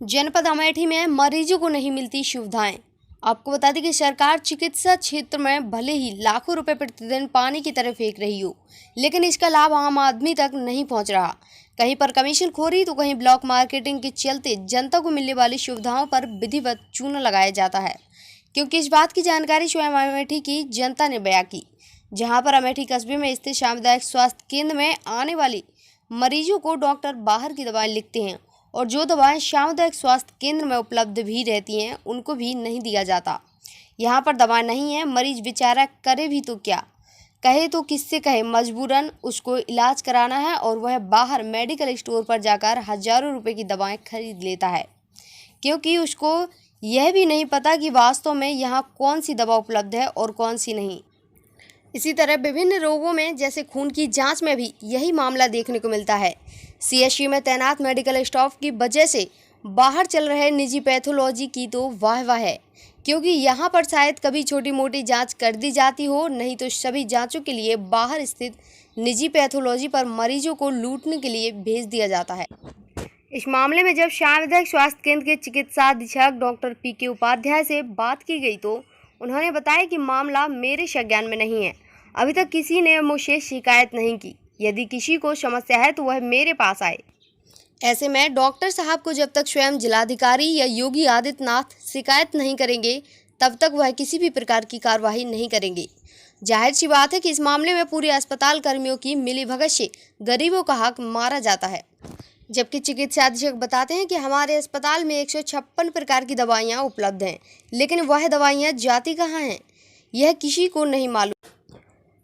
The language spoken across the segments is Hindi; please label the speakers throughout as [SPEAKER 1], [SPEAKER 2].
[SPEAKER 1] जनपद अमेठी में मरीजों को नहीं मिलती सुविधाएं। आपको बता दें कि सरकार चिकित्सा क्षेत्र में भले ही लाखों रुपए प्रतिदिन पानी की तरह फेंक रही हो, लेकिन इसका लाभ आम आदमी तक नहीं पहुंच रहा। कहीं पर कमीशन खोरी तो कहीं ब्लॉक मार्केटिंग के चलते जनता को मिलने वाली सुविधाओं पर विधिवत चूना लगाया जाता है। क्योंकि इस बात की जानकारी स्वयं अमेठी की जनता ने बयां की, जहां पर अमेठी कस्बे में स्थित सामुदायिक स्वास्थ्य केंद्र में आने वाली मरीजों को डॉक्टर बाहर की दवाएं लिखते हैं और जो दवाएं सामुदायिक स्वास्थ्य केंद्र में उपलब्ध भी रहती हैं उनको भी नहीं दिया जाता। यहाँ पर दवा नहीं है, मरीज बेचारा करे भी तो क्या, कहे तो किससे कहे, मजबूरन उसको इलाज कराना है और वह बाहर मेडिकल स्टोर पर जाकर हजारों रुपए की दवाएं खरीद लेता है, क्योंकि उसको यह भी नहीं पता कि वास्तव में यहाँ कौन सी दवा उपलब्ध है और कौन सी नहीं। इसी तरह विभिन्न रोगों में जैसे खून की जांच में भी यही मामला देखने को मिलता है। सीएचसी में तैनात मेडिकल स्टाफ की वजह से बाहर चल रहे निजी पैथोलॉजी की तो वाह है, क्योंकि यहाँ पर शायद कभी छोटी मोटी जांच कर दी जाती हो, नहीं तो सभी जांचों के लिए बाहर स्थित निजी पैथोलॉजी पर मरीजों को लूटने के लिए भेज दिया जाता है। इस मामले में जब सामुदायिक स्वास्थ्य केंद्र के चिकित्सा अधीक्षक डॉक्टर पीके उपाध्याय से बात की गई तो उन्होंने बताया कि मामला मेरे संज्ञान में नहीं है, अभी तक किसी ने मुझसे शिकायत नहीं की। यदि किसी को समस्या है तो वह मेरे पास आए। ऐसे में डॉक्टर साहब को जब तक स्वयं जिलाधिकारी या योगी आदित्यनाथ शिकायत नहीं करेंगे तब तक वह किसी भी प्रकार की कार्रवाई नहीं करेंगे। जाहिर सी बात है कि इस मामले में पूरे अस्पताल कर्मियों की मिलीभगत से गरीबों का हक मारा जाता है। जबकि चिकित्सा अधीक्षक बताते हैं कि हमारे अस्पताल में 156 प्रकार की दवाइयाँ उपलब्ध हैं, लेकिन वह दवाइयाँ जाती कहाँ हैं यह किसी को नहीं मालूम।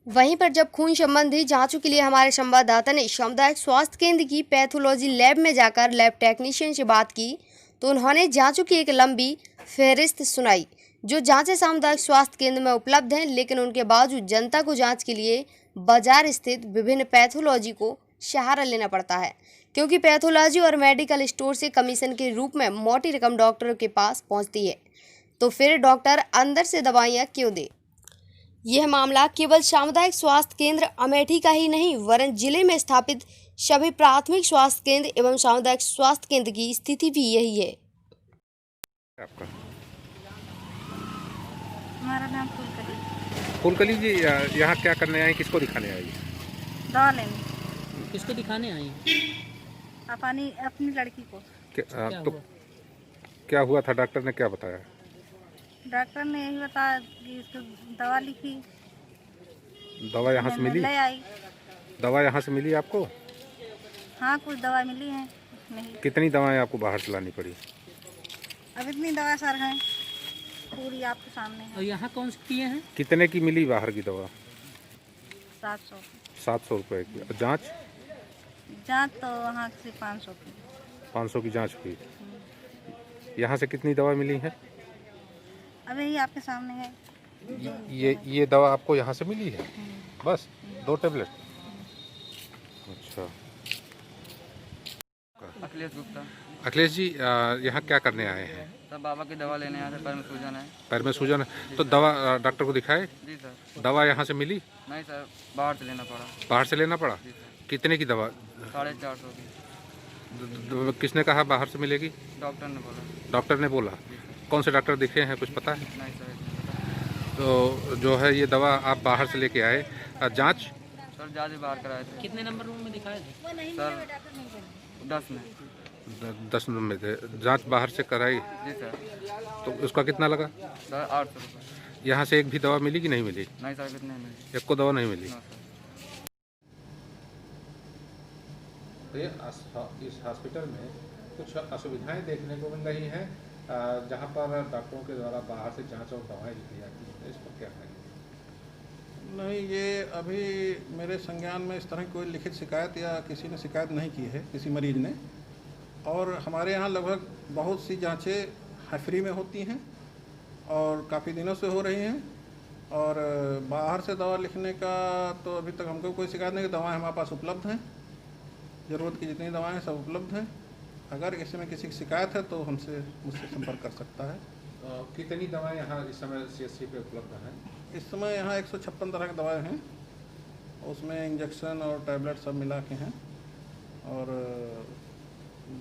[SPEAKER 1] वहीं पर जब खून संबंधी जांचों के लिए हमारे संवाददाता ने सामुदायिक स्वास्थ्य केंद्र की पैथोलॉजी लैब में जाकर लैब टेक्नीशियन से बात की तो उन्होंने जांचों की एक लंबी फहरिस्त सुनाई। जो जांचें सामुदायिक स्वास्थ्य केंद्र में उपलब्ध हैं, लेकिन उनके बावजूद जनता को जांच के लिए बाजार स्थित विभिन्न पैथोलॉजी को सहारा लेना पड़ता है, क्योंकि पैथोलॉजी और मेडिकल स्टोर से कमीशन के रूप में मोटी रकम डॉक्टरों के पास पहुँचती है, तो फिर डॉक्टर अंदर से दवाइयाँ क्यों दे। यह मामला केवल सामुदायिक स्वास्थ्य केंद्र अमेठी का ही नहीं, वरन जिले में स्थापित सभी प्राथमिक स्वास्थ्य केंद्र एवं सामुदायिक स्वास्थ्य केंद्र की स्थिति भी यही है।
[SPEAKER 2] आपका
[SPEAKER 3] हमारा नाम फूलकली।
[SPEAKER 2] फूलकली जी, यहाँ क्या करने आए, किसको दिखाने आए?
[SPEAKER 3] दवा लेने।
[SPEAKER 4] किसको दिखाने आई?
[SPEAKER 3] अपनी लड़की को।
[SPEAKER 2] क्या हुआ था? डॉक्टर ने क्या बताया?
[SPEAKER 3] डॉक्टर ने यही बताया कि इसको दवा लिखी।
[SPEAKER 2] दवा यहाँ से मिली?
[SPEAKER 3] ले आई।
[SPEAKER 2] दवा यहाँ से मिली आपको?
[SPEAKER 3] हाँ, कुछ दवा मिली है। नहीं।
[SPEAKER 2] कितनी दवाएं आपको बाहर से लानी पड़ी?
[SPEAKER 3] अब इतनी दवा सर है, पूरी आपके सामने है।
[SPEAKER 4] और यहाँ कौन सी किए हैं?
[SPEAKER 2] कितने की मिली बाहर की दवा?
[SPEAKER 3] 700।
[SPEAKER 2] 700 रुपये की। और जाँच?
[SPEAKER 3] जाँच तो वहाँ से 500 की।
[SPEAKER 2] 500 की जाँच हुई। यहाँ से कितनी दवा मिली है?
[SPEAKER 3] अब यही आपके सामने है।
[SPEAKER 2] ये दवा आपको यहाँ से मिली है? बस 2 टेबलेट? अच्छा।
[SPEAKER 5] अखिलेश गुप्ता।
[SPEAKER 2] अखिलेश जी, यहाँ क्या करने आए हैं?
[SPEAKER 5] सर बाबा की दवा लेने आए थे, पैर में सूजन है।
[SPEAKER 2] पैर में सूजन है तो दवा डॉक्टर को दिखाए?
[SPEAKER 5] जी सर।
[SPEAKER 2] दवा यहाँ से मिली?
[SPEAKER 5] नहीं सर, बाहर से लेना पड़ा।
[SPEAKER 2] बाहर से लेना पड़ा?
[SPEAKER 5] जी सर।
[SPEAKER 2] कितने की दवा?
[SPEAKER 5] 450 की।
[SPEAKER 2] किसने कहा बाहर से मिलेगी?
[SPEAKER 5] डॉक्टर ने बोला।
[SPEAKER 2] डॉक्टर ने बोला? कौन से डॉक्टर दिखे हैं, कुछ पता है?
[SPEAKER 5] नहीं सर, इतना पता।
[SPEAKER 2] तो जो है ये दवा आप बाहर से लेके आए, जांच?
[SPEAKER 5] सर जाँच भी बाहर कराए थे।
[SPEAKER 4] कितने नंबर रूम में दिखाए थे?
[SPEAKER 5] सर 10 में।
[SPEAKER 2] 10 नंबर में थे। जांच बाहर से कराई
[SPEAKER 5] जी सर।
[SPEAKER 2] तो उसका कितना लगा?
[SPEAKER 5] सर 800 रुपये।
[SPEAKER 2] यहाँ से एक भी दवा मिली कि नहीं मिली?
[SPEAKER 5] नहीं सर, कितने मिली?
[SPEAKER 2] एक को दवा नहीं मिली।
[SPEAKER 5] ना सर।
[SPEAKER 2] तो ये इस हॉस्पिटल में कुछ असुविधाएं देखने को मिल रही हैं, जहाँ पर डॉक्टरों के द्वारा बाहर से जांच और दवाएं लिखी जाती हैं। इस पर क्या कहेंगे?
[SPEAKER 6] नहीं, ये अभी मेरे संज्ञान में इस तरह कोई लिखित शिकायत या किसी ने शिकायत नहीं की है, किसी मरीज ने। और हमारे यहाँ लगभग बहुत सी जांचें फ्री में होती हैं और काफ़ी दिनों से हो रही हैं। और बाहर से दवा लिखने का तो अभी तक हमको कोई शिकायत नहीं। दवाएं हमारे पास उपलब्ध हैं, ज़रूरत की जितनी दवाएं हैं सब उपलब्ध हैं। अगर इसमें किसी की शिकायत है तो मुझसे संपर्क कर सकता है।
[SPEAKER 2] कितनी दवाएं यहाँ इस समय सीएचसी पे उपलब्ध हैं?
[SPEAKER 6] इस समय यहाँ 156 तरह की दवाएं हैं, उसमें इंजेक्शन और टैबलेट सब मिला के हैं। और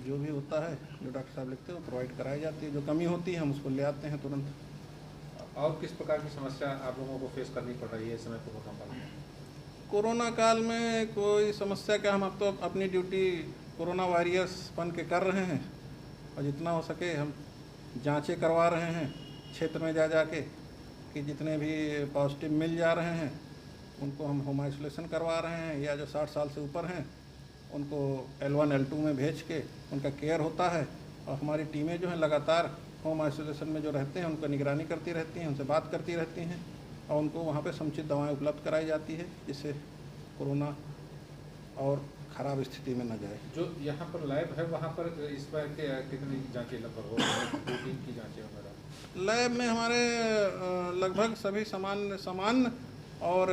[SPEAKER 6] जो भी होता है, जो डॉक्टर साहब लिखते हैं वो प्रोवाइड कराई जाती है। जो कमी होती है हम उसको ले आते हैं तुरंत।
[SPEAKER 2] और किस प्रकार की समस्या आप लोगों को फेस करनी पड़ रही है इस समय कोरोना काल में?
[SPEAKER 6] कोरोना काल में कोई समस्या क्या, हम अब तो अपनी ड्यूटी कोरोना वॉरियर्स बन के कर रहे हैं और जितना हो सके हम जांचें करवा रहे हैं क्षेत्र में जा के कि जितने भी पॉजिटिव मिल जा रहे हैं उनको हम होम आइसोलेशन करवा रहे हैं, या जो 60 साल से ऊपर हैं उनको L1 L2 में भेज के उनका केयर होता है। और हमारी टीमें जो हैं लगातार होम आइसोलेशन में जो रहते हैं उनका निगरानी करती रहती हैं, उनसे बात करती रहती हैं और उनको वहाँ पे समुचित दवाएं उपलब्ध कराई जाती है जिससे कोरोना और ख़राब स्थिति में न जाए।
[SPEAKER 2] जो यहाँ पर लैब है वहाँ पर इस बार कितनी जांचें लगभग हो रही हैं, रूटीन की जांचें वगैरह?
[SPEAKER 6] लैब में हमारे लगभग सभी सामान्य और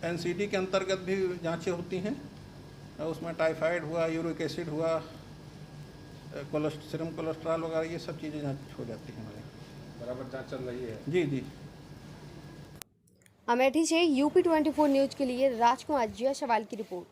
[SPEAKER 6] NCD के अंतर्गत भी जांचें होती हैं। उसमें टाइफाइड हुआ, यूरिक एसिड हुआ, सीरम कोलेस्ट्रॉल वगैरह ये सब चीज़ें जांच हो जाती हैं हमारे।
[SPEAKER 2] बराबर जांच चल रही है?
[SPEAKER 6] जी जी।
[SPEAKER 1] अमेठी से UP24 न्यूज के लिए राजकुमार जिया सवाल की रिपोर्ट।